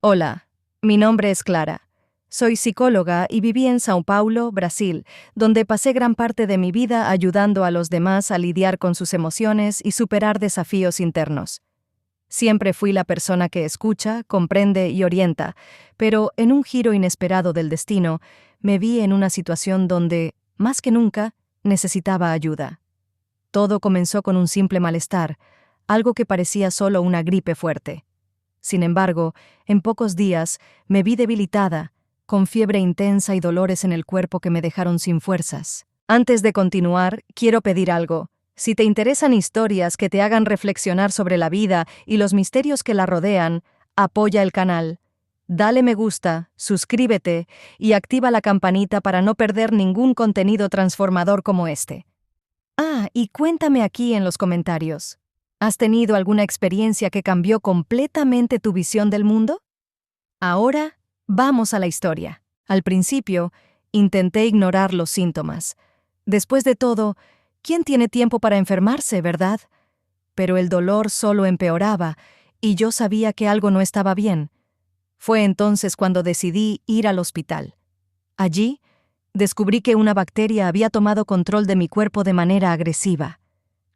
Hola, mi nombre es Clara. Soy psicóloga y viví en São Paulo, Brasil, donde pasé gran parte de mi vida ayudando a los demás a lidiar con sus emociones y superar desafíos internos. Siempre fui la persona que escucha, comprende y orienta, pero en un giro inesperado del destino, me vi en una situación donde, más que nunca, necesitaba ayuda. Todo comenzó con un simple malestar, algo que parecía solo una gripe fuerte. Sin embargo, en pocos días me vi debilitada, con fiebre intensa y dolores en el cuerpo que me dejaron sin fuerzas. Antes de continuar, quiero pedir algo. Si te interesan historias que te hagan reflexionar sobre la vida y los misterios que la rodean, apoya el canal. Dale me gusta, suscríbete y activa la campanita para no perder ningún contenido transformador como este. Y cuéntame aquí en los comentarios. ¿Has tenido alguna experiencia que cambió completamente tu visión del mundo? Ahora, vamos a la historia. Al principio, intenté ignorar los síntomas. Después de todo, ¿quién tiene tiempo para enfermarse, verdad? Pero el dolor solo empeoraba, y yo sabía que algo no estaba bien. Fue entonces cuando decidí ir al hospital. Allí, descubrí que una bacteria había tomado control de mi cuerpo de manera agresiva.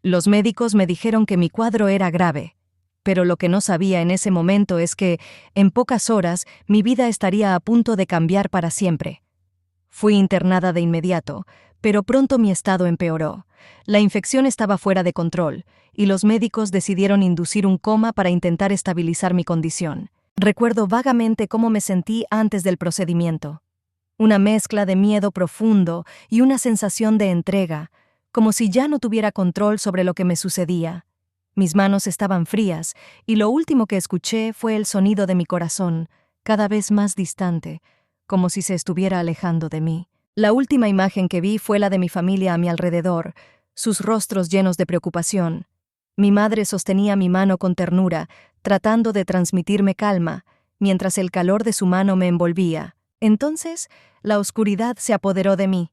Los médicos me dijeron que mi cuadro era grave, pero lo que no sabía en ese momento es que, en pocas horas, mi vida estaría a punto de cambiar para siempre. Fui internada de inmediato, pero pronto mi estado empeoró. La infección estaba fuera de control, y los médicos decidieron inducir un coma para intentar estabilizar mi condición. Recuerdo vagamente cómo me sentí antes del procedimiento. Una mezcla de miedo profundo y una sensación de entrega, como si ya no tuviera control sobre lo que me sucedía. Mis manos estaban frías, y lo último que escuché fue el sonido de mi corazón, cada vez más distante, como si se estuviera alejando de mí. La última imagen que vi fue la de mi familia a mi alrededor, sus rostros llenos de preocupación. Mi madre sostenía mi mano con ternura, tratando de transmitirme calma, mientras el calor de su mano me envolvía. Entonces, la oscuridad se apoderó de mí.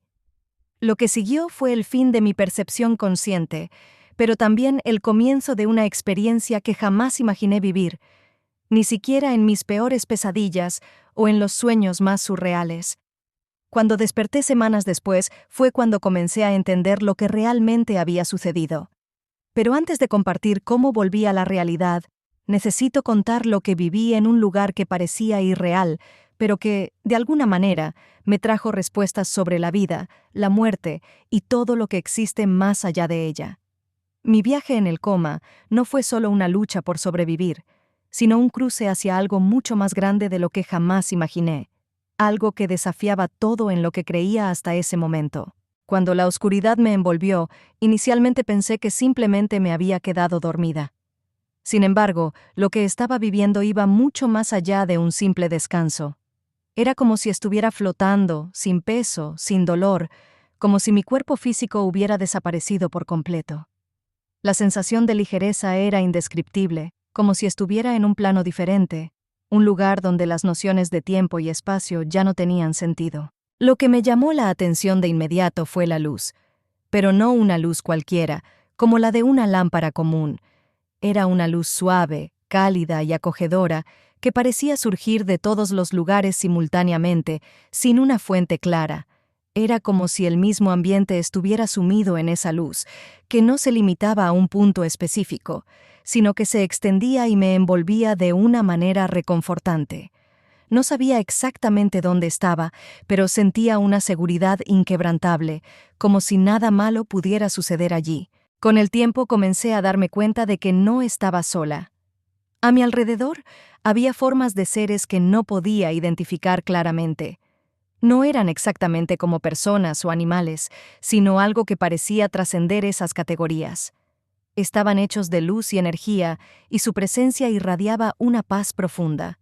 Lo que siguió fue el fin de mi percepción consciente, pero también el comienzo de una experiencia que jamás imaginé vivir, ni siquiera en mis peores pesadillas o en los sueños más surreales. Cuando desperté semanas después fue cuando comencé a entender lo que realmente había sucedido. Pero antes de compartir cómo volví a la realidad, necesito contar lo que viví en un lugar que parecía irreal, pero que, de alguna manera, me trajo respuestas sobre la vida, la muerte y todo lo que existe más allá de ella. Mi viaje en el coma no fue solo una lucha por sobrevivir, sino un cruce hacia algo mucho más grande de lo que jamás imaginé, algo que desafiaba todo en lo que creía hasta ese momento. Cuando la oscuridad me envolvió, inicialmente pensé que simplemente me había quedado dormida. Sin embargo, lo que estaba viviendo iba mucho más allá de un simple descanso. Era como si estuviera flotando, sin peso, sin dolor, como si mi cuerpo físico hubiera desaparecido por completo. La sensación de ligereza era indescriptible, como si estuviera en un plano diferente, un lugar donde las nociones de tiempo y espacio ya no tenían sentido. Lo que me llamó la atención de inmediato fue la luz, pero no una luz cualquiera, como la de una lámpara común. Era una luz suave, cálida y acogedora, que parecía surgir de todos los lugares simultáneamente, sin una fuente clara. Era como si el mismo ambiente estuviera sumido en esa luz, que no se limitaba a un punto específico, sino que se extendía y me envolvía de una manera reconfortante. No sabía exactamente dónde estaba, pero sentía una seguridad inquebrantable, como si nada malo pudiera suceder allí. Con el tiempo comencé a darme cuenta de que no estaba sola. A mi alrededor había formas de seres que no podía identificar claramente. No eran exactamente como personas o animales, sino algo que parecía trascender esas categorías. Estaban hechos de luz y energía, y su presencia irradiaba una paz profunda.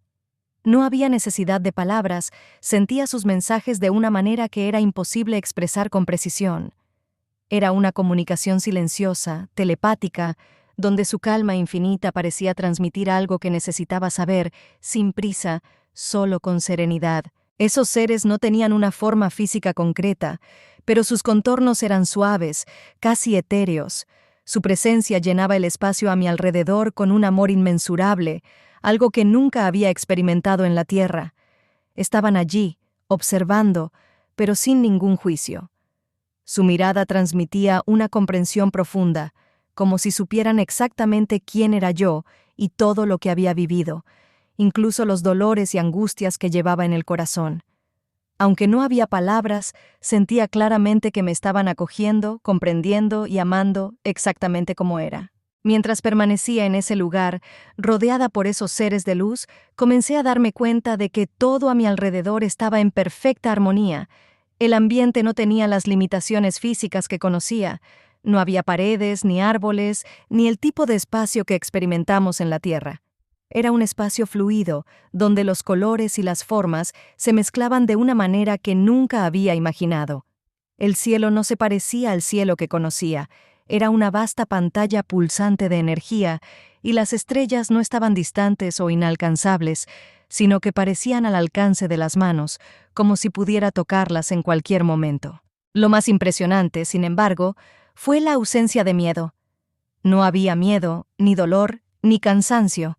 No había necesidad de palabras, sentía sus mensajes de una manera que era imposible expresar con precisión. Era una comunicación silenciosa, telepática, donde su calma infinita parecía transmitir algo que necesitaba saber, sin prisa, solo con serenidad. Esos seres no tenían una forma física concreta, pero sus contornos eran suaves, casi etéreos. Su presencia llenaba el espacio a mi alrededor con un amor inmensurable, algo que nunca había experimentado en la tierra. Estaban allí, observando, pero sin ningún juicio. Su mirada transmitía una comprensión profunda, como si supieran exactamente quién era yo y todo lo que había vivido, incluso los dolores y angustias que llevaba en el corazón. Aunque no había palabras, sentía claramente que me estaban acogiendo, comprendiendo y amando exactamente como era. Mientras permanecía en ese lugar, rodeada por esos seres de luz, comencé a darme cuenta de que todo a mi alrededor estaba en perfecta armonía. El ambiente no tenía las limitaciones físicas que conocía. No había paredes, ni árboles, ni el tipo de espacio que experimentamos en la Tierra. Era un espacio fluido, donde los colores y las formas se mezclaban de una manera que nunca había imaginado. El cielo no se parecía al cielo que conocía, era una vasta pantalla pulsante de energía, y las estrellas no estaban distantes o inalcanzables, sino que parecían al alcance de las manos, como si pudiera tocarlas en cualquier momento. Lo más impresionante, sin embargo, fue la ausencia de miedo. No había miedo, ni dolor, ni cansancio.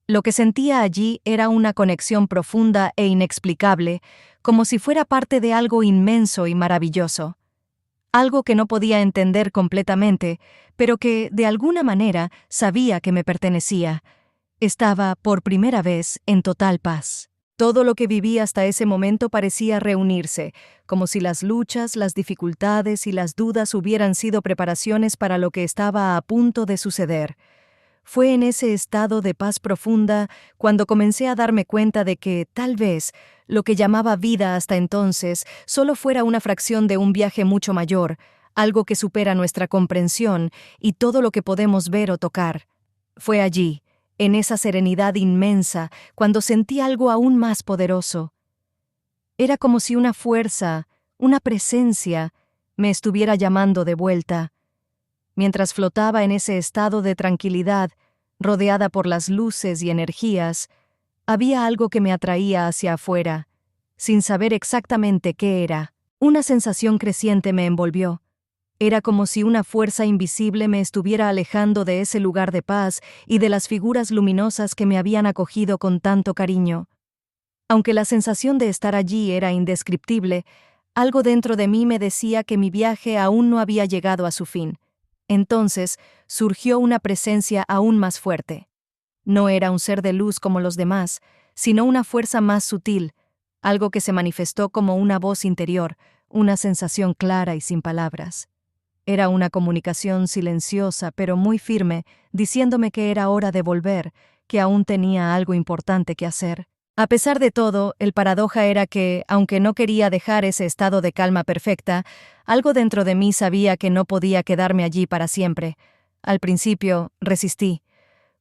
Lo que sentía allí era una conexión profunda e inexplicable, como si fuera parte de algo inmenso y maravilloso. Algo que no podía entender completamente, pero que, de alguna manera, sabía que me pertenecía. Estaba, por primera vez, en total paz. Todo lo que viví hasta ese momento parecía reunirse, como si las luchas, las dificultades y las dudas hubieran sido preparaciones para lo que estaba a punto de suceder. Fue en ese estado de paz profunda cuando comencé a darme cuenta de que, tal vez, lo que llamaba vida hasta entonces solo fuera una fracción de un viaje mucho mayor, algo que supera nuestra comprensión y todo lo que podemos ver o tocar. Fue allí, en esa serenidad inmensa, cuando sentí algo aún más poderoso. Era como si una fuerza, una presencia, me estuviera llamando de vuelta. Mientras flotaba en ese estado de tranquilidad, rodeada por las luces y energías, había algo que me atraía hacia afuera, sin saber exactamente qué era. Una sensación creciente me envolvió. Era como si una fuerza invisible me estuviera alejando de ese lugar de paz y de las figuras luminosas que me habían acogido con tanto cariño. Aunque la sensación de estar allí era indescriptible, algo dentro de mí me decía que mi viaje aún no había llegado a su fin. Entonces surgió una presencia aún más fuerte. No era un ser de luz como los demás, sino una fuerza más sutil, algo que se manifestó como una voz interior, una sensación clara y sin palabras. Era una comunicación silenciosa pero muy firme, diciéndome que era hora de volver, que aún tenía algo importante que hacer. A pesar de todo, el paradoja era que, aunque no quería dejar ese estado de calma perfecta, algo dentro de mí sabía que no podía quedarme allí para siempre. Al principio, resistí.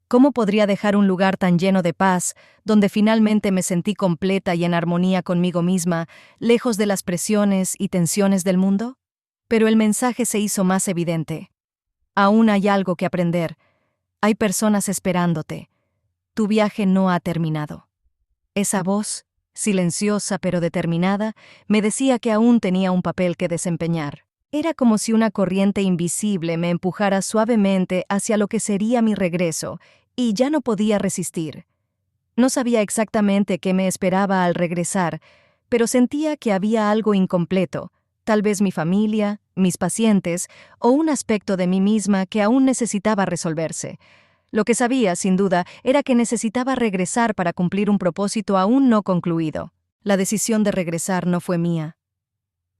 ¿Cómo podría dejar un lugar tan lleno de paz, donde finalmente me sentí completa y en armonía conmigo misma, lejos de las presiones y tensiones del mundo? Pero el mensaje se hizo más evidente. Aún hay algo que aprender. Hay personas esperándote. Tu viaje no ha terminado. Esa voz, silenciosa pero determinada, me decía que aún tenía un papel que desempeñar. Era como si una corriente invisible me empujara suavemente hacia lo que sería mi regreso, y ya no podía resistir. No sabía exactamente qué me esperaba al regresar, pero sentía que había algo incompleto, tal vez mi familia, mis pacientes, o un aspecto de mí misma que aún necesitaba resolverse. Lo que sabía, sin duda, era que necesitaba regresar para cumplir un propósito aún no concluido. La decisión de regresar no fue mía.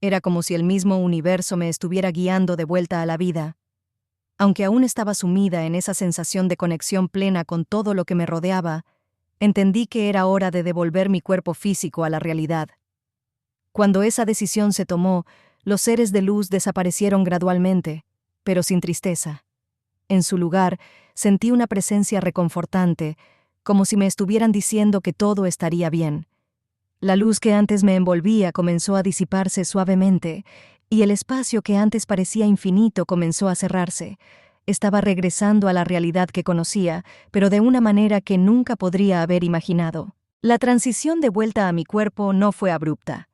Era como si el mismo universo me estuviera guiando de vuelta a la vida. Aunque aún estaba sumida en esa sensación de conexión plena con todo lo que me rodeaba, entendí que era hora de devolver mi cuerpo físico a la realidad. Cuando esa decisión se tomó, los seres de luz desaparecieron gradualmente, pero sin tristeza. En su lugar, sentí una presencia reconfortante, como si me estuvieran diciendo que todo estaría bien. La luz que antes me envolvía comenzó a disiparse suavemente, y el espacio que antes parecía infinito comenzó a cerrarse. Estaba regresando a la realidad que conocía, pero de una manera que nunca podría haber imaginado. La transición de vuelta a mi cuerpo no fue abrupta.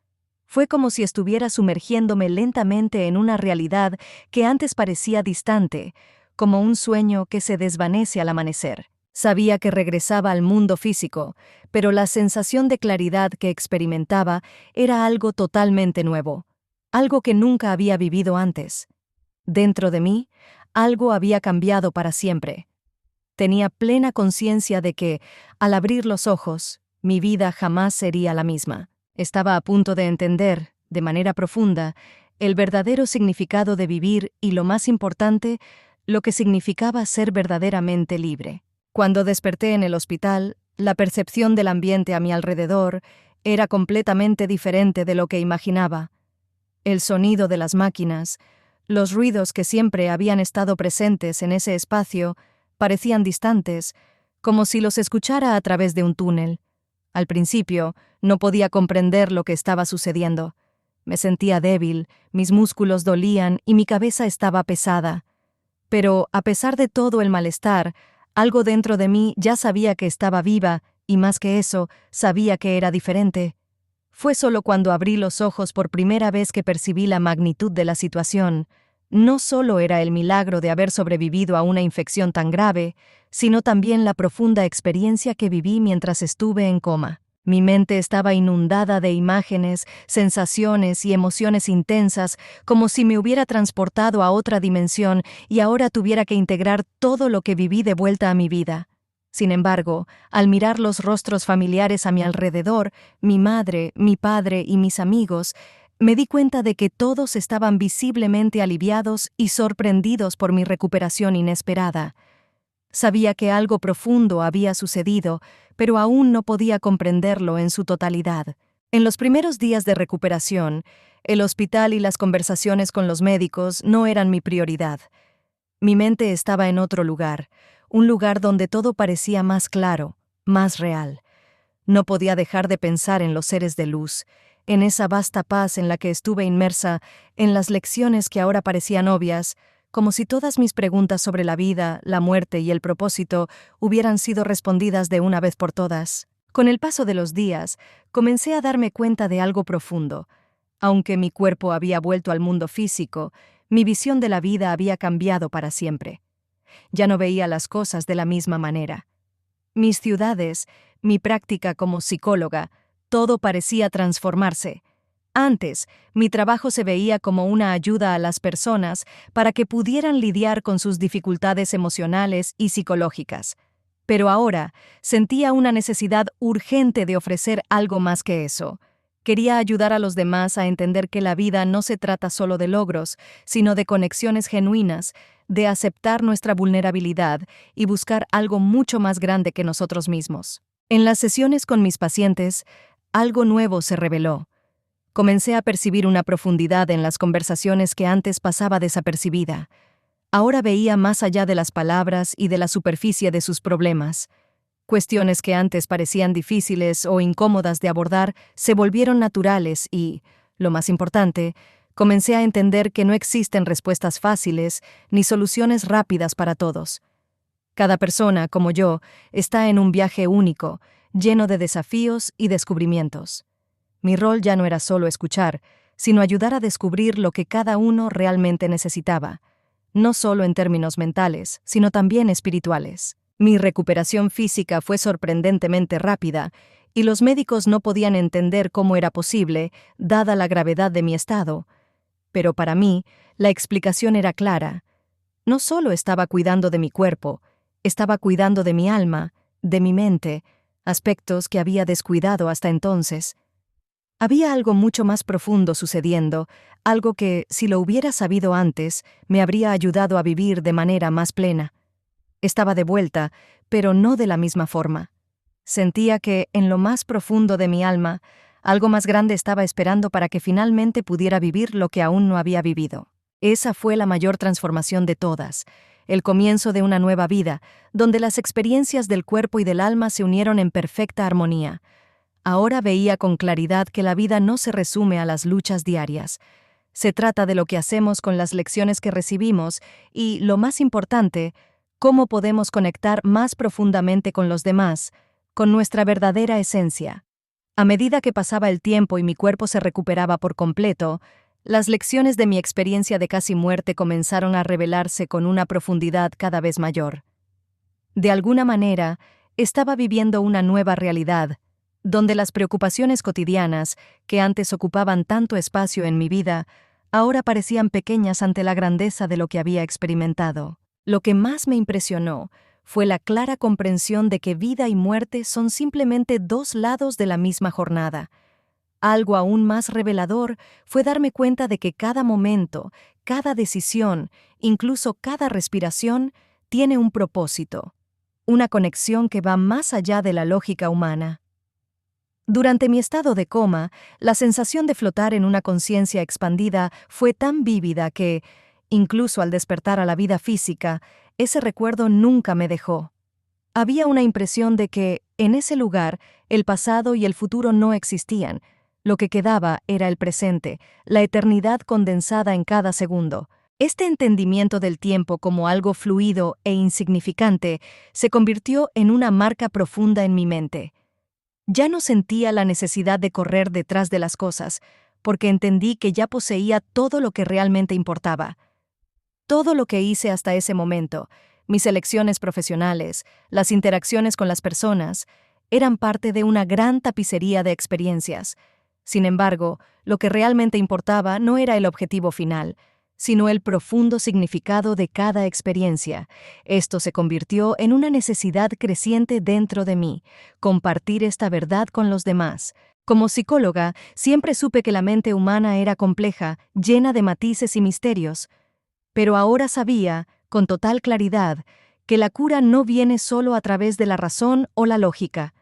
Fue como si estuviera sumergiéndome lentamente en una realidad que antes parecía distante, como un sueño que se desvanece al amanecer. Sabía que regresaba al mundo físico, pero la sensación de claridad que experimentaba era algo totalmente nuevo, algo que nunca había vivido antes. Dentro de mí, algo había cambiado para siempre. Tenía plena conciencia de que, al abrir los ojos, mi vida jamás sería la misma. Estaba a punto de entender, de manera profunda, el verdadero significado de vivir y, lo más importante, lo que significaba ser verdaderamente libre. Cuando desperté en el hospital, la percepción del ambiente a mi alrededor era completamente diferente de lo que imaginaba. El sonido de las máquinas, los ruidos que siempre habían estado presentes en ese espacio, parecían distantes, como si los escuchara a través de un túnel. Al principio, no podía comprender lo que estaba sucediendo. Me sentía débil, mis músculos dolían y mi cabeza estaba pesada. Pero, a pesar de todo el malestar, algo dentro de mí ya sabía que estaba viva y, más que eso, sabía que era diferente. Fue solo cuando abrí los ojos por primera vez que percibí la magnitud de la situación. No solo era el milagro de haber sobrevivido a una infección tan grave, sino también la profunda experiencia que viví mientras estuve en coma. Mi mente estaba inundada de imágenes, sensaciones y emociones intensas, como si me hubiera transportado a otra dimensión y ahora tuviera que integrar todo lo que viví de vuelta a mi vida. Sin embargo, al mirar los rostros familiares a mi alrededor, mi madre, mi padre y mis amigos, me di cuenta de que todos estaban visiblemente aliviados y sorprendidos por mi recuperación inesperada. Sabía que algo profundo había sucedido, pero aún no podía comprenderlo en su totalidad. En los primeros días de recuperación, el hospital y las conversaciones con los médicos no eran mi prioridad. Mi mente estaba en otro lugar, un lugar donde todo parecía más claro, más real. No podía dejar de pensar en los seres de luz, en esa vasta paz en la que estuve inmersa, en las lecciones que ahora parecían obvias, como si todas mis preguntas sobre la vida, la muerte y el propósito hubieran sido respondidas de una vez por todas. Con el paso de los días, comencé a darme cuenta de algo profundo. Aunque mi cuerpo había vuelto al mundo físico, mi visión de la vida había cambiado para siempre. Ya no veía las cosas de la misma manera. Mis ciudades, mi práctica como psicóloga, todo parecía transformarse. Antes, mi trabajo se veía como una ayuda a las personas para que pudieran lidiar con sus dificultades emocionales y psicológicas. Pero ahora sentía una necesidad urgente de ofrecer algo más que eso. Quería ayudar a los demás a entender que la vida no se trata solo de logros, sino de conexiones genuinas, de aceptar nuestra vulnerabilidad y buscar algo mucho más grande que nosotros mismos. En las sesiones con mis pacientes, algo nuevo se reveló. Comencé a percibir una profundidad en las conversaciones que antes pasaba desapercibida. Ahora veía más allá de las palabras y de la superficie de sus problemas. Cuestiones que antes parecían difíciles o incómodas de abordar se volvieron naturales y, lo más importante, comencé a entender que no existen respuestas fáciles ni soluciones rápidas para todos. Cada persona, como yo, está en un viaje único, lleno de desafíos y descubrimientos. Mi rol ya no era solo escuchar, sino ayudar a descubrir lo que cada uno realmente necesitaba, no solo en términos mentales, sino también espirituales. Mi recuperación física fue sorprendentemente rápida, y los médicos no podían entender cómo era posible, dada la gravedad de mi estado. Pero para mí, la explicación era clara. No solo estaba cuidando de mi cuerpo, estaba cuidando de mi alma, de mi mente, aspectos que había descuidado hasta entonces. Había algo mucho más profundo sucediendo, algo que, si lo hubiera sabido antes, me habría ayudado a vivir de manera más plena. Estaba de vuelta, pero no de la misma forma. Sentía que, en lo más profundo de mi alma, algo más grande estaba esperando para que finalmente pudiera vivir lo que aún no había vivido. Esa fue la mayor transformación de todas, el comienzo de una nueva vida, donde las experiencias del cuerpo y del alma se unieron en perfecta armonía. Ahora veía con claridad que la vida no se resume a las luchas diarias. Se trata de lo que hacemos con las lecciones que recibimos y, lo más importante, cómo podemos conectar más profundamente con los demás, con nuestra verdadera esencia. A medida que pasaba el tiempo y mi cuerpo se recuperaba por completo, las lecciones de mi experiencia de casi muerte comenzaron a revelarse con una profundidad cada vez mayor. De alguna manera, estaba viviendo una nueva realidad, donde las preocupaciones cotidianas, que antes ocupaban tanto espacio en mi vida, ahora parecían pequeñas ante la grandeza de lo que había experimentado. Lo que más me impresionó fue la clara comprensión de que vida y muerte son simplemente dos lados de la misma jornada. Algo aún más revelador fue darme cuenta de que cada momento, cada decisión, incluso cada respiración, tiene un propósito, una conexión que va más allá de la lógica humana. Durante mi estado de coma, la sensación de flotar en una conciencia expandida fue tan vívida que, incluso al despertar a la vida física, ese recuerdo nunca me dejó. Había una impresión de que, en ese lugar, el pasado y el futuro no existían. Lo que quedaba era el presente, la eternidad condensada en cada segundo. Este entendimiento del tiempo como algo fluido e insignificante se convirtió en una marca profunda en mi mente. Ya no sentía la necesidad de correr detrás de las cosas, porque entendí que ya poseía todo lo que realmente importaba. Todo lo que hice hasta ese momento, mis elecciones profesionales, las interacciones con las personas, eran parte de una gran tapicería de experiencias. Sin embargo, lo que realmente importaba no era el objetivo final, sino el profundo significado de cada experiencia. Esto se convirtió en una necesidad creciente dentro de mí, compartir esta verdad con los demás. Como psicóloga, siempre supe que la mente humana era compleja, llena de matices y misterios. Pero ahora sabía, con total claridad, que la cura no viene solo a través de la razón o la lógica.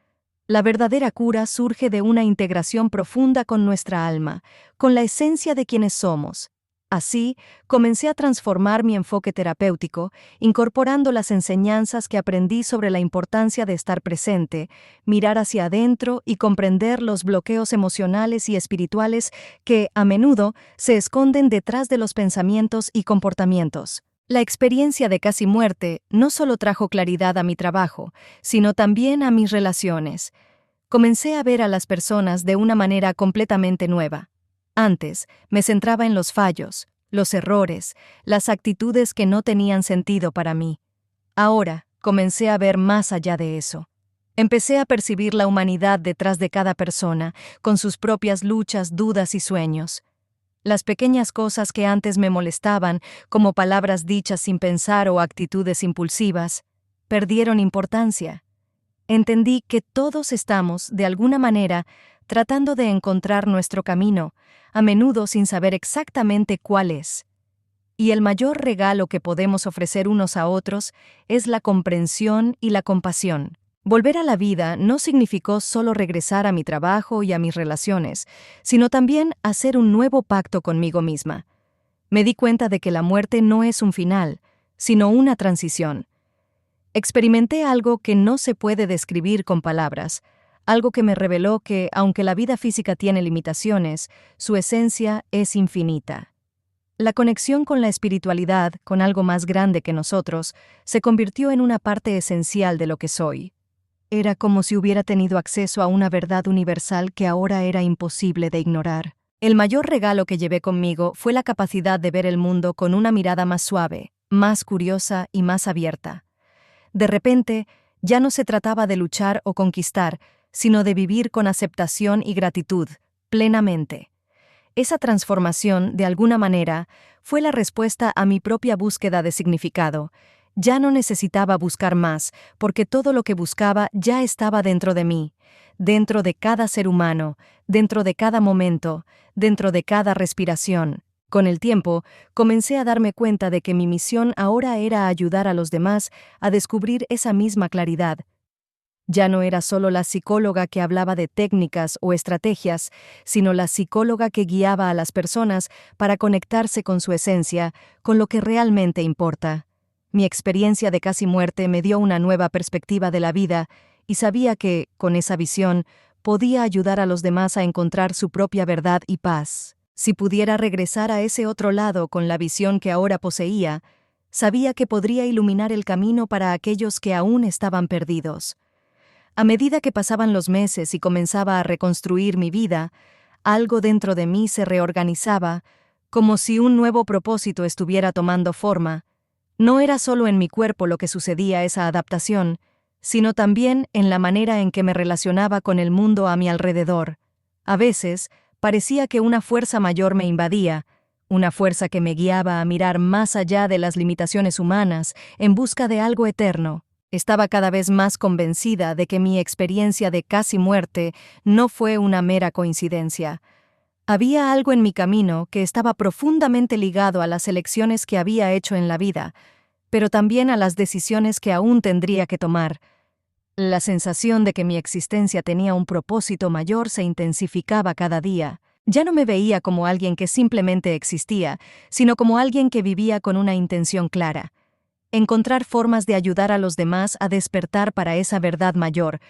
La verdadera cura surge de una integración profunda con nuestra alma, con la esencia de quienes somos. Así, comencé a transformar mi enfoque terapéutico, incorporando las enseñanzas que aprendí sobre la importancia de estar presente, mirar hacia adentro y comprender los bloqueos emocionales y espirituales que, a menudo, se esconden detrás de los pensamientos y comportamientos. La experiencia de casi muerte no solo trajo claridad a mi trabajo, sino también a mis relaciones. Comencé a ver a las personas de una manera completamente nueva. Antes, me centraba en los fallos, los errores, las actitudes que no tenían sentido para mí. Ahora, comencé a ver más allá de eso. Empecé a percibir la humanidad detrás de cada persona, con sus propias luchas, dudas y sueños. Las pequeñas cosas que antes me molestaban, como palabras dichas sin pensar o actitudes impulsivas, perdieron importancia. Entendí que todos estamos, de alguna manera, tratando de encontrar nuestro camino, a menudo sin saber exactamente cuál es. Y el mayor regalo que podemos ofrecer unos a otros es la comprensión y la compasión. Volver a la vida no significó solo regresar a mi trabajo y a mis relaciones, sino también hacer un nuevo pacto conmigo misma. Me di cuenta de que la muerte no es un final, sino una transición. Experimenté algo que no se puede describir con palabras, algo que me reveló que, aunque la vida física tiene limitaciones, su esencia es infinita. La conexión con la espiritualidad, con algo más grande que nosotros, se convirtió en una parte esencial de lo que soy. Era como si hubiera tenido acceso a una verdad universal que ahora era imposible de ignorar. El mayor regalo que llevé conmigo fue la capacidad de ver el mundo con una mirada más suave, más curiosa y más abierta. De repente, ya no se trataba de luchar o conquistar, sino de vivir con aceptación y gratitud, plenamente. Esa transformación, de alguna manera, fue la respuesta a mi propia búsqueda de significado. Ya no necesitaba buscar más, porque todo lo que buscaba ya estaba dentro de mí, dentro de cada ser humano, dentro de cada momento, dentro de cada respiración. Con el tiempo, comencé a darme cuenta de que mi misión ahora era ayudar a los demás a descubrir esa misma claridad. Ya no era solo la psicóloga que hablaba de técnicas o estrategias, sino la psicóloga que guiaba a las personas para conectarse con su esencia, con lo que realmente importa. Mi experiencia de casi muerte me dio una nueva perspectiva de la vida y sabía que, con esa visión, podía ayudar a los demás a encontrar su propia verdad y paz. Si pudiera regresar a ese otro lado con la visión que ahora poseía, sabía que podría iluminar el camino para aquellos que aún estaban perdidos. A medida que pasaban los meses y comenzaba a reconstruir mi vida, algo dentro de mí se reorganizaba, como si un nuevo propósito estuviera tomando forma. No era solo en mi cuerpo lo que sucedía esa adaptación, sino también en la manera en que me relacionaba con el mundo a mi alrededor. A veces, parecía que una fuerza mayor me invadía, una fuerza que me guiaba a mirar más allá de las limitaciones humanas en busca de algo eterno. Estaba cada vez más convencida de que mi experiencia de casi muerte no fue una mera coincidencia. Había algo en mi camino que estaba profundamente ligado a las elecciones que había hecho en la vida, pero también a las decisiones que aún tendría que tomar. La sensación de que mi existencia tenía un propósito mayor se intensificaba cada día. Ya no me veía como alguien que simplemente existía, sino como alguien que vivía con una intención clara: encontrar formas de ayudar a los demás a despertar para esa verdad mayor,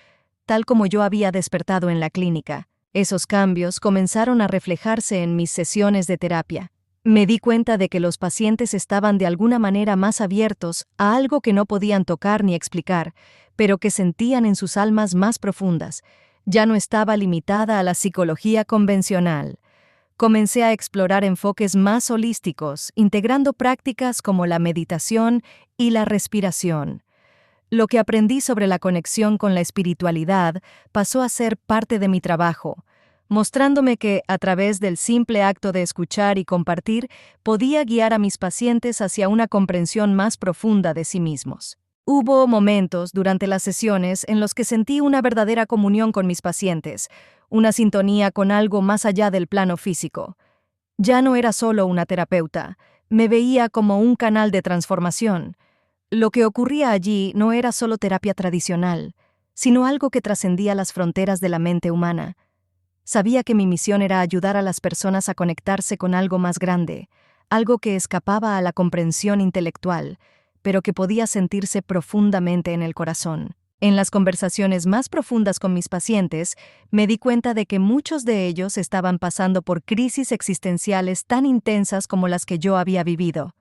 tal como yo había despertado en la clínica. Esos cambios comenzaron a reflejarse en mis sesiones de terapia. Me di cuenta de que los pacientes estaban de alguna manera más abiertos a algo que no podían tocar ni explicar, pero que sentían en sus almas más profundas. Ya no estaba limitada a la psicología convencional. Comencé a explorar enfoques más holísticos, integrando prácticas como la meditación y la respiración. Lo que aprendí sobre la conexión con la espiritualidad pasó a ser parte de mi trabajo, mostrándome que, a través del simple acto de escuchar y compartir, podía guiar a mis pacientes hacia una comprensión más profunda de sí mismos. Hubo momentos durante las sesiones en los que sentí una verdadera comunión con mis pacientes, una sintonía con algo más allá del plano físico. Ya no era solo una terapeuta, me veía como un canal de transformación. Lo que ocurría allí no era solo terapia tradicional, sino algo que trascendía las fronteras de la mente humana. Sabía que mi misión era ayudar a las personas a conectarse con algo más grande, algo que escapaba a la comprensión intelectual, pero que podía sentirse profundamente en el corazón. En las conversaciones más profundas con mis pacientes, me di cuenta de que muchos de ellos estaban pasando por crisis existenciales tan intensas como las que yo había vivido.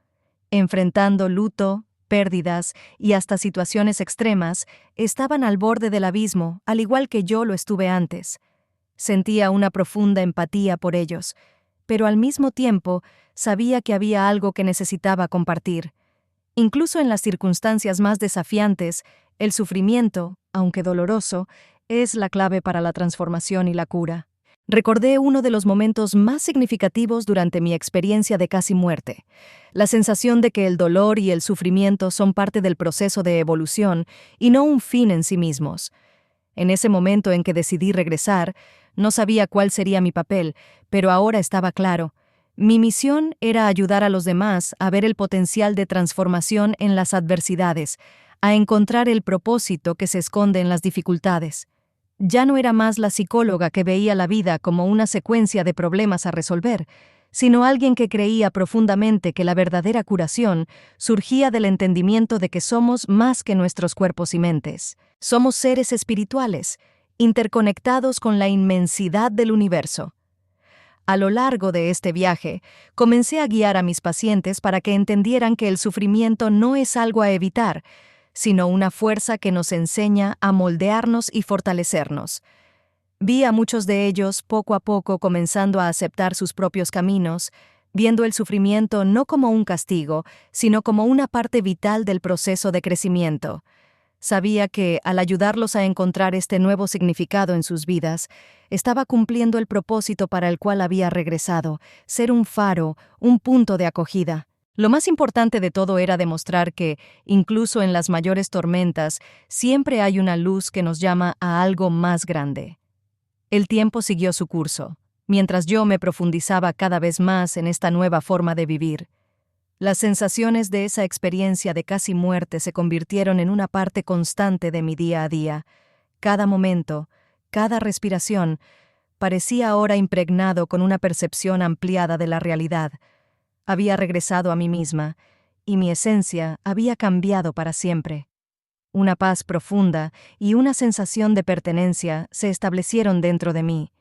Enfrentando luto, pérdidas y hasta situaciones extremas, estaban al borde del abismo, al igual que yo lo estuve antes. Sentía una profunda empatía por ellos, pero al mismo tiempo sabía que había algo que necesitaba compartir. Incluso en las circunstancias más desafiantes, el sufrimiento, aunque doloroso, es la clave para la transformación y la cura. Recordé uno de los momentos más significativos durante mi experiencia de casi muerte: la sensación de que el dolor y el sufrimiento son parte del proceso de evolución y no un fin en sí mismos. En ese momento en que decidí regresar, no sabía cuál sería mi papel, pero ahora estaba claro. Mi misión era ayudar a los demás a ver el potencial de transformación en las adversidades, a encontrar el propósito que se esconde en las dificultades. Ya no era más la psicóloga que veía la vida como una secuencia de problemas a resolver, sino alguien que creía profundamente que la verdadera curación surgía del entendimiento de que somos más que nuestros cuerpos y mentes. Somos seres espirituales, interconectados con la inmensidad del universo. A lo largo de este viaje, comencé a guiar a mis pacientes para que entendieran que el sufrimiento no es algo a evitar, sino una fuerza que nos enseña a moldearnos y fortalecernos. Vi a muchos de ellos poco a poco comenzando a aceptar sus propios caminos, viendo el sufrimiento no como un castigo, sino como una parte vital del proceso de crecimiento. Sabía que, al ayudarlos a encontrar este nuevo significado en sus vidas, estaba cumpliendo el propósito para el cual había regresado: ser un faro, un punto de acogida. Lo más importante de todo era demostrar que, incluso en las mayores tormentas, siempre hay una luz que nos llama a algo más grande. El tiempo siguió su curso, mientras yo me profundizaba cada vez más en esta nueva forma de vivir. Las sensaciones de esa experiencia de casi muerte se convirtieron en una parte constante de mi día a día. Cada momento, cada respiración, parecía ahora impregnado con una percepción ampliada de la realidad. Había regresado a mí misma, y mi esencia había cambiado para siempre. Una paz profunda y una sensación de pertenencia se establecieron dentro de mí.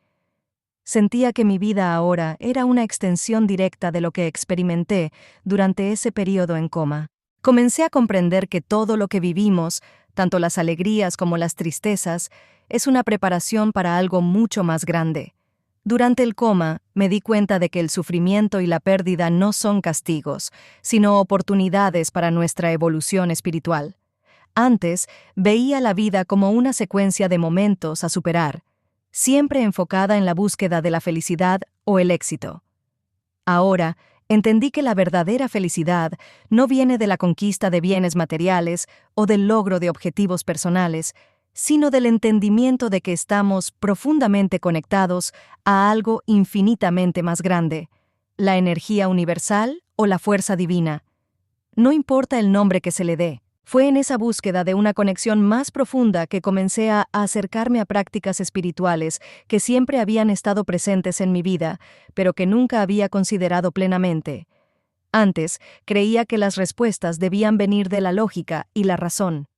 Sentía que mi vida ahora era una extensión directa de lo que experimenté durante ese periodo en coma. Comencé a comprender que todo lo que vivimos, tanto las alegrías como las tristezas, es una preparación para algo mucho más grande. Durante el coma, me di cuenta de que el sufrimiento y la pérdida no son castigos, sino oportunidades para nuestra evolución espiritual. Antes, veía la vida como una secuencia de momentos a superar, siempre enfocada en la búsqueda de la felicidad o el éxito. Ahora, entendí que la verdadera felicidad no viene de la conquista de bienes materiales o del logro de objetivos personales, sino del entendimiento de que estamos profundamente conectados a algo infinitamente más grande, la energía universal o la fuerza divina. No importa el nombre que se le dé. Fue en esa búsqueda de una conexión más profunda que comencé a acercarme a prácticas espirituales que siempre habían estado presentes en mi vida, pero que nunca había considerado plenamente. Antes, creía que las respuestas debían venir de la lógica y la razón.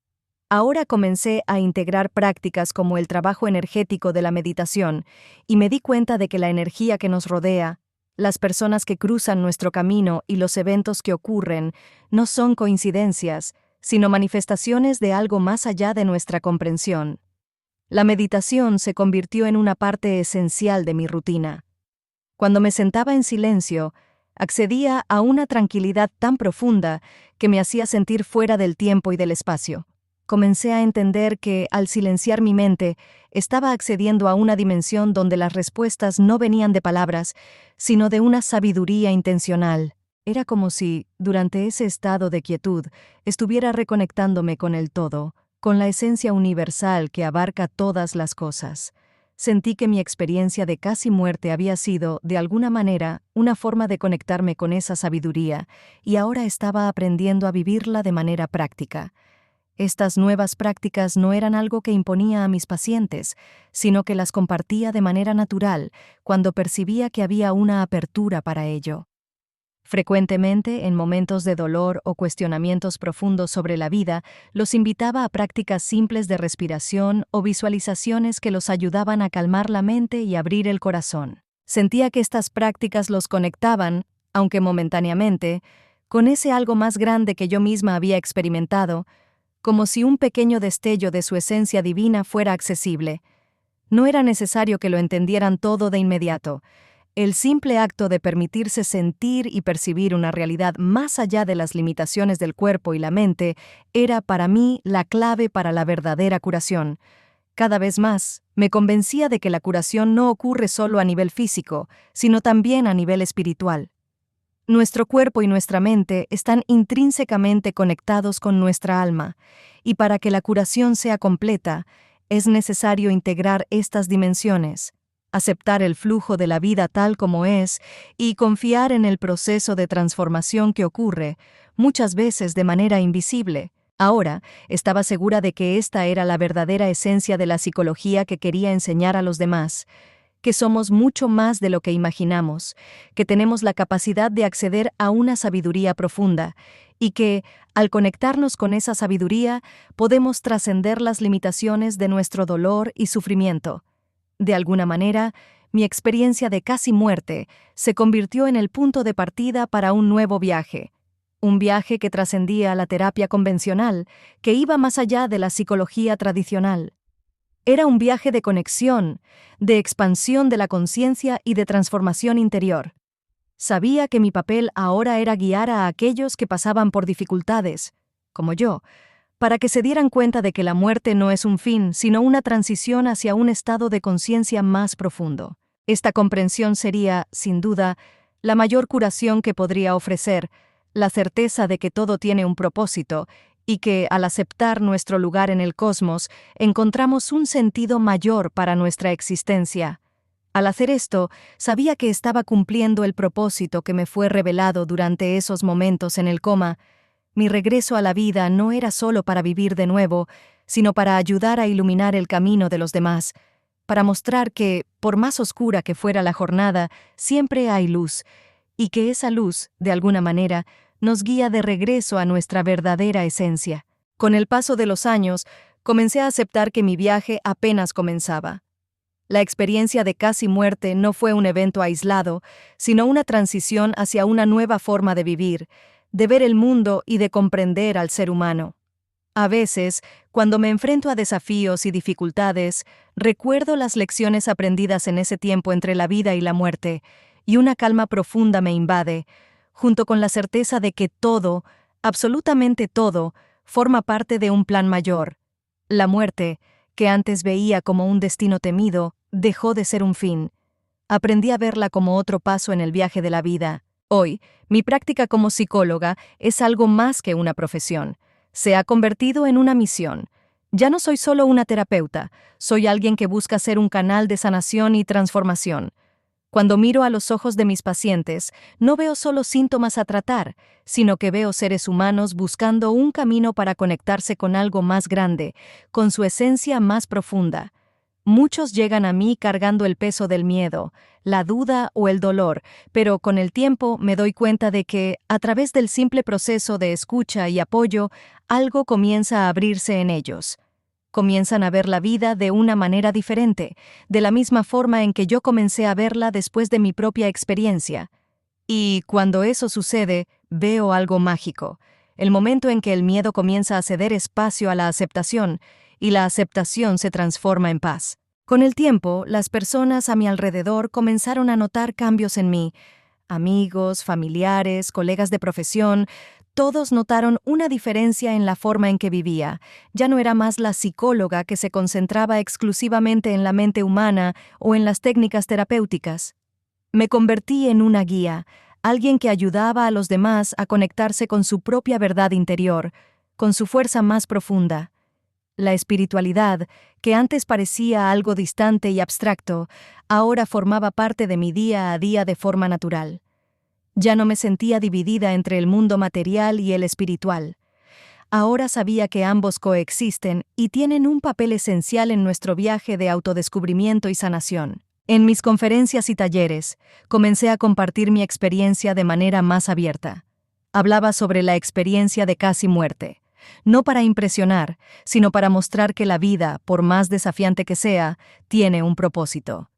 Ahora comencé a integrar prácticas como el trabajo energético de la meditación y me di cuenta de que la energía que nos rodea, las personas que cruzan nuestro camino y los eventos que ocurren no son coincidencias, sino manifestaciones de algo más allá de nuestra comprensión. La meditación se convirtió en una parte esencial de mi rutina. Cuando me sentaba en silencio, accedía a una tranquilidad tan profunda que me hacía sentir fuera del tiempo y del espacio. Comencé a entender que, al silenciar mi mente, estaba accediendo a una dimensión donde las respuestas no venían de palabras, sino de una sabiduría intencional. Era como si, durante ese estado de quietud, estuviera reconectándome con el todo, con la esencia universal que abarca todas las cosas. Sentí que mi experiencia de casi muerte había sido, de alguna manera, una forma de conectarme con esa sabiduría, y ahora estaba aprendiendo a vivirla de manera práctica. Estas nuevas prácticas no eran algo que imponía a mis pacientes, sino que las compartía de manera natural cuando percibía que había una apertura para ello. Frecuentemente, en momentos de dolor o cuestionamientos profundos sobre la vida, los invitaba a prácticas simples de respiración o visualizaciones que los ayudaban a calmar la mente y abrir el corazón. Sentía que estas prácticas los conectaban, aunque momentáneamente, con ese algo más grande que yo misma había experimentado, como si un pequeño destello de su esencia divina fuera accesible. No era necesario que lo entendieran todo de inmediato. El simple acto de permitirse sentir y percibir una realidad más allá de las limitaciones del cuerpo y la mente era para mí la clave para la verdadera curación. Cada vez más, me convencía de que la curación no ocurre solo a nivel físico, sino también a nivel espiritual. Nuestro cuerpo y nuestra mente están intrínsecamente conectados con nuestra alma, y para que la curación sea completa, es necesario integrar estas dimensiones, aceptar el flujo de la vida tal como es y confiar en el proceso de transformación que ocurre, muchas veces de manera invisible. Ahora, estaba segura de que esta era la verdadera esencia de la psicología que quería enseñar a los demás, que somos mucho más de lo que imaginamos, que tenemos la capacidad de acceder a una sabiduría profunda, y que, al conectarnos con esa sabiduría, podemos trascender las limitaciones de nuestro dolor y sufrimiento. De alguna manera, mi experiencia de casi muerte se convirtió en el punto de partida para un nuevo viaje. Un viaje que trascendía la terapia convencional, que iba más allá de la psicología tradicional. Era un viaje de conexión, de expansión de la conciencia y de transformación interior. Sabía que mi papel ahora era guiar a aquellos que pasaban por dificultades, como yo, para que se dieran cuenta de que la muerte no es un fin, sino una transición hacia un estado de conciencia más profundo. Esta comprensión sería, sin duda, la mayor curación que podría ofrecer, la certeza de que todo tiene un propósito y que, al aceptar nuestro lugar en el cosmos, encontramos un sentido mayor para nuestra existencia. Al hacer esto, sabía que estaba cumpliendo el propósito que me fue revelado durante esos momentos en el coma. Mi regreso a la vida no era solo para vivir de nuevo, sino para ayudar a iluminar el camino de los demás, para mostrar que, por más oscura que fuera la jornada, siempre hay luz, y que esa luz, de alguna manera, nos guía de regreso a nuestra verdadera esencia. Con el paso de los años, comencé a aceptar que mi viaje apenas comenzaba. La experiencia de casi muerte no fue un evento aislado, sino una transición hacia una nueva forma de vivir, de ver el mundo y de comprender al ser humano. A veces, cuando me enfrento a desafíos y dificultades, recuerdo las lecciones aprendidas en ese tiempo entre la vida y la muerte, y una calma profunda me invade, junto con la certeza de que todo, absolutamente todo, forma parte de un plan mayor. La muerte, que antes veía como un destino temido, dejó de ser un fin. Aprendí a verla como otro paso en el viaje de la vida. Hoy, mi práctica como psicóloga es algo más que una profesión. Se ha convertido en una misión. Ya no soy solo una terapeuta, soy alguien que busca ser un canal de sanación y transformación. Cuando miro a los ojos de mis pacientes, no veo solo síntomas a tratar, sino que veo seres humanos buscando un camino para conectarse con algo más grande, con su esencia más profunda. Muchos llegan a mí cargando el peso del miedo, la duda o el dolor, pero con el tiempo me doy cuenta de que, a través del simple proceso de escucha y apoyo, algo comienza a abrirse en ellos. Comienzan a ver la vida de una manera diferente, de la misma forma en que yo comencé a verla después de mi propia experiencia. Y cuando eso sucede, veo algo mágico, el momento en que el miedo comienza a ceder espacio a la aceptación, y la aceptación se transforma en paz. Con el tiempo, las personas a mi alrededor comenzaron a notar cambios en mí. Amigos, familiares, colegas de profesión, todos notaron una diferencia en la forma en que vivía. Ya no era más la psicóloga que se concentraba exclusivamente en la mente humana o en las técnicas terapéuticas. Me convertí en una guía, alguien que ayudaba a los demás a conectarse con su propia verdad interior, con su fuerza más profunda. La espiritualidad, que antes parecía algo distante y abstracto, ahora formaba parte de mi día a día de forma natural. Ya no me sentía dividida entre el mundo material y el espiritual. Ahora sabía que ambos coexisten y tienen un papel esencial en nuestro viaje de autodescubrimiento y sanación. En mis conferencias y talleres, comencé a compartir mi experiencia de manera más abierta. Hablaba sobre la experiencia de casi muerte, no para impresionar, sino para mostrar que la vida, por más desafiante que sea, tiene un propósito.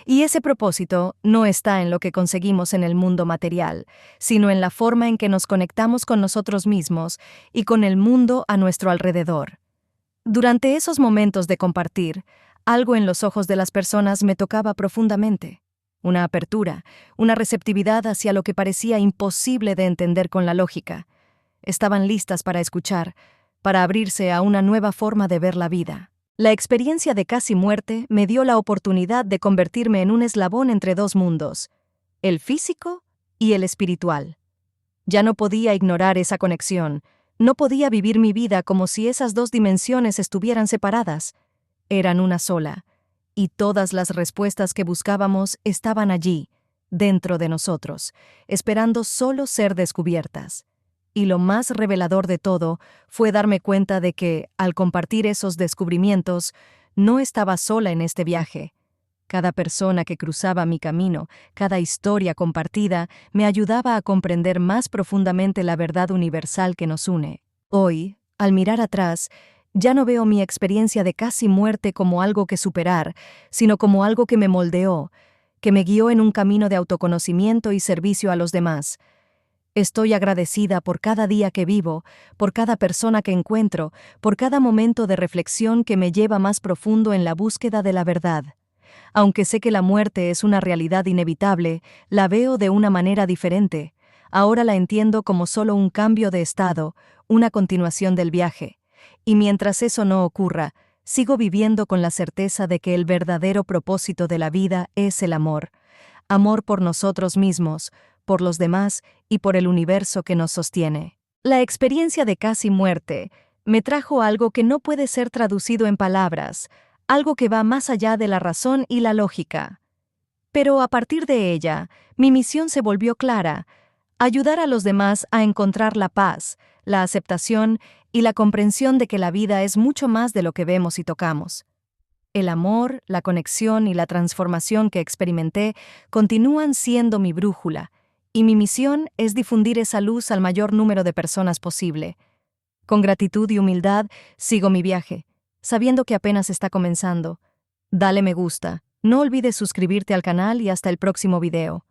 Y ese propósito no está en lo que conseguimos en el mundo material, sino en la forma en que nos conectamos con nosotros mismos y con el mundo a nuestro alrededor. Durante esos momentos de compartir, algo en los ojos de las personas me tocaba profundamente. Una apertura, una receptividad hacia lo que parecía imposible de entender con la lógica. Estaban listas para escuchar, para abrirse a una nueva forma de ver la vida. La experiencia de casi muerte me dio la oportunidad de convertirme en un eslabón entre dos mundos, el físico y el espiritual. Ya no podía ignorar esa conexión, no podía vivir mi vida como si esas dos dimensiones estuvieran separadas. Eran una sola, y todas las respuestas que buscábamos estaban allí, dentro de nosotros, esperando solo ser descubiertas. Y lo más revelador de todo fue darme cuenta de que, al compartir esos descubrimientos, no estaba sola en este viaje. Cada persona que cruzaba mi camino, cada historia compartida, me ayudaba a comprender más profundamente la verdad universal que nos une. Hoy, al mirar atrás, ya no veo mi experiencia de casi muerte como algo que superar, sino como algo que me moldeó, que me guió en un camino de autoconocimiento y servicio a los demás. Estoy agradecida por cada día que vivo, por cada persona que encuentro, por cada momento de reflexión que me lleva más profundo en la búsqueda de la verdad. Aunque sé que la muerte es una realidad inevitable, la veo de una manera diferente. Ahora la entiendo como solo un cambio de estado, una continuación del viaje. Y mientras eso no ocurra, sigo viviendo con la certeza de que el verdadero propósito de la vida es el amor. Amor por nosotros mismos, por los demás y por el universo que nos sostiene. La experiencia de casi muerte me trajo algo que no puede ser traducido en palabras, algo que va más allá de la razón y la lógica. Pero a partir de ella, mi misión se volvió clara: ayudar a los demás a encontrar la paz, la aceptación y la comprensión de que la vida es mucho más de lo que vemos y tocamos. El amor, la conexión y la transformación que experimenté continúan siendo mi brújula, y mi misión es difundir esa luz al mayor número de personas posible. Con gratitud y humildad, sigo mi viaje, sabiendo que apenas está comenzando. Dale me gusta, no olvides suscribirte al canal y hasta el próximo video.